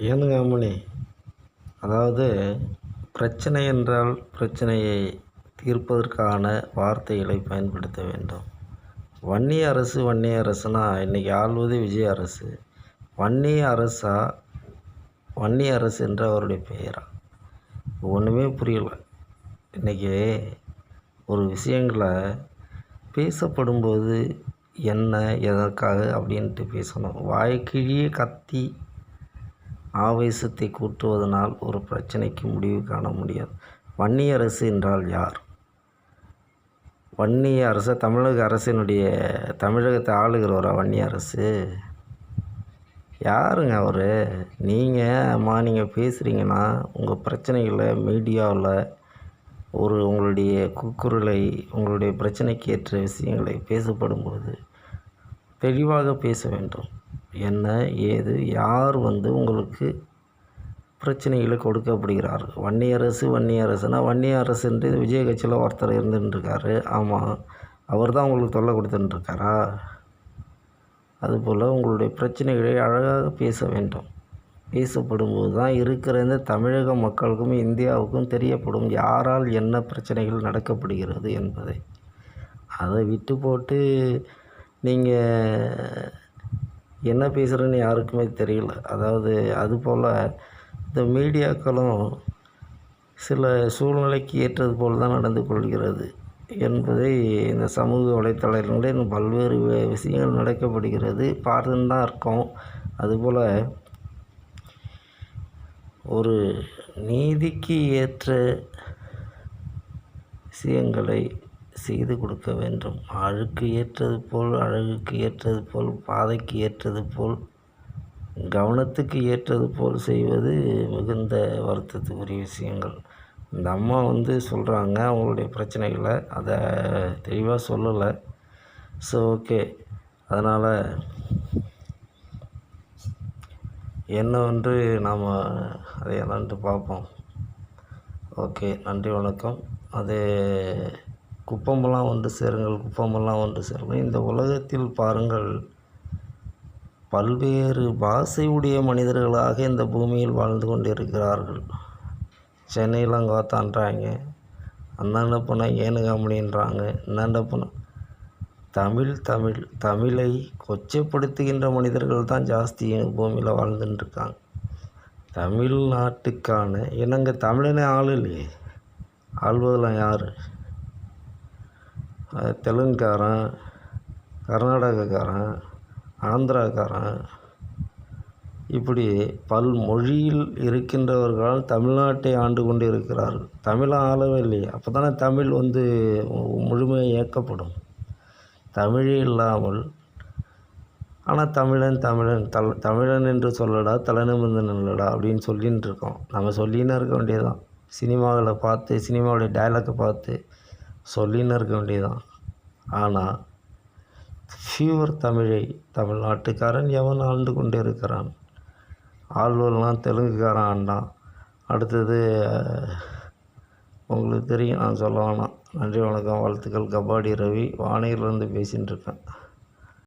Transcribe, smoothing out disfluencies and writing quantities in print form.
ஏனுங்க அம்மணி, அதாவது பிரச்சனை என்றால் பிரச்சனையை தீர்ப்பதற்கான வார்த்தைகளை பயன்படுத்த வேண்டும். வன்னிய அரசு வன்னிய அரசுனா இன்றைக்கி ஆள்வது விஜய் அரசு. வன்னிய அரசா வன்னிய அரசு என்ற அவருடைய பெயரா? ஒன்றுமே புரியல. இன்றைக்கி ஒரு விஷயங்களை பேசப்படும்போது என்ன எதற்காக அப்படின்ட்டு பேசணும். வாய்க்கிழியே கத்தி ஆவேசத்தை கூட்டுவதனால் ஒரு பிரச்சனைக்கு முடிவு காண முடியாது. வன்னிய அரசு என்றால் யார்? வன்னிய அரசு தமிழக அரசினுடைய தமிழகத்தை ஆளுகிறவரா வன்னிய அரசு? யாருங்க அவர்? நீங்கள் பேசுகிறீங்கன்னா உங்கள் பிரச்சனைகளை மீடியாவில் உங்களுடைய கூக்குரலை உங்களுடைய பிரச்சனைக்கு ஏற்ற விஷயங்களை பேசப்படும்போது தெளிவாக பேச வேண்டும். என்ன ஏது யார் உங்களுக்கு பிரச்சனைகளை கொடுக்கப்படுகிறார்கள்? வன்னிய அரசு வன்னிய அரசுனா வன்னிய அரசுன்ட்டு விஜய் கட்சியில் ஒருத்தர் இருந்துட்டுருக்காரு. ஆமாம், அவர் தான் உங்களுக்கு தொல்லை கொடுத்துட்டுருக்காரா? அதுபோல் உங்களுடைய பிரச்சனைகளை அழகாக பேச வேண்டும். பேசப்படும்போது தான் இருக்கிற இந்த தமிழக மக்களுக்கும் இந்தியாவுக்கும் தெரியப்படும் யாரால் என்ன பிரச்சனைகள் நடக்கப்படுகிறது என்பதை. அதை விட்டு போட்டு நீங்கள் என்ன பேசுகிறேன்னு யாருக்குமே தெரியல. அதாவது அதுபோல் இந்த மீடியாக்களும் சில சூழ்நிலைக்கு ஏற்றது போல் தான் நடந்து கொள்கிறது என்பதை இந்த சமூக வலைத்தளங்களில் பல்வேறு விஷயங்கள் நடக்கப்படுகிறது, பார்த்துன்னு தான் இருக்கோம். அதுபோல் ஒரு நீதிக்கு ஏற்ற விஷயங்களை செய்து கொடுக்க வேண்டும். அழுக்கு ஏற்றது போல் அழகுக்கு ஏற்றது போல் பாதைக்கு ஏற்றது போல் கவனத்துக்கு ஏற்றது போல் செய்வது மிகுந்த வருத்தத்துக்குரிய விஷயங்கள். இந்த அம்மா சொல்கிறாங்க அவங்களுடைய பிரச்சனைகளை, அதை தெளிவாக சொல்லலை. ஸோ ஓகே, அதனால் என்னவென்று நாம் அதை என்னன்ட்டு பார்ப்போம். ஓகே, நன்றி வணக்கம். அது குப்பமெல்லாம் ஒன்று சேருங்கள், குப்பமெல்லாம் ஒன்று சேருங்கள். இந்த உலகத்தில் பாருங்கள், பல்வேறு பாஷையுடைய மனிதர்களாக இந்த பூமியில் வாழ்ந்து கொண்டு இருக்கிறார்கள். சென்னையில் அங்கோத்தான்றாங்க, அந்தாண்ட போனால் ஏனுங்க அப்படின்றாங்க, இந்தாண்ட போனால் தமிழை கொச்சைப்படுத்துகின்ற மனிதர்கள் தான் ஜாஸ்தி பூமியில் வாழ்ந்துட்டுருக்காங்க. தமிழ்நாட்டுக்கான என்னங்க தமிழனே ஆள் இல்லையே. ஆள்வதெல்லாம் யார்? தெலுங்குக்காரன், கர்நாடகக்காரன், ஆந்திராக்காரன், இப்படி பல்மொழியில் இருக்கின்றவர்களால் தமிழ்நாட்டை ஆண்டு கொண்டு இருக்கிறார்கள். தமிழை ஆளவே இல்லையே. அப்போ தானே தமிழ் முழுமையாக இயக்கப்படும். தமிழே இல்லாமல் ஆனால் தமிழன் என்று சொல்லடா தலைநிமிர்ந்து நில்லடா அப்படின்னு சொல்லின்னு இருக்கோம். நம்ம சொல்லின்னு இருக்க வேண்டியதுதான். சினிமாவில் பார்த்து சினிமாவுடைய டைலாக்கை பார்த்து சொல்லின்னு இருக்க வேண்டியதுதான். ஆனால் ஃபியூவர் தமிழை தமிழ்நாட்டுக்காரன் எவன் ஆண்டு கொண்டு இருக்கிறான்? ஆள்வெல்லாம் தெலுங்குக்காரன் ஆண்டான். அடுத்தது உங்களுக்கு தெரியும், நான் சொல்ல வேணாம். நன்றி வணக்கம், வாழ்த்துக்கள். கபாடி ரவி, வானையிலிருந்து பேசின்னு இருக்கேன்.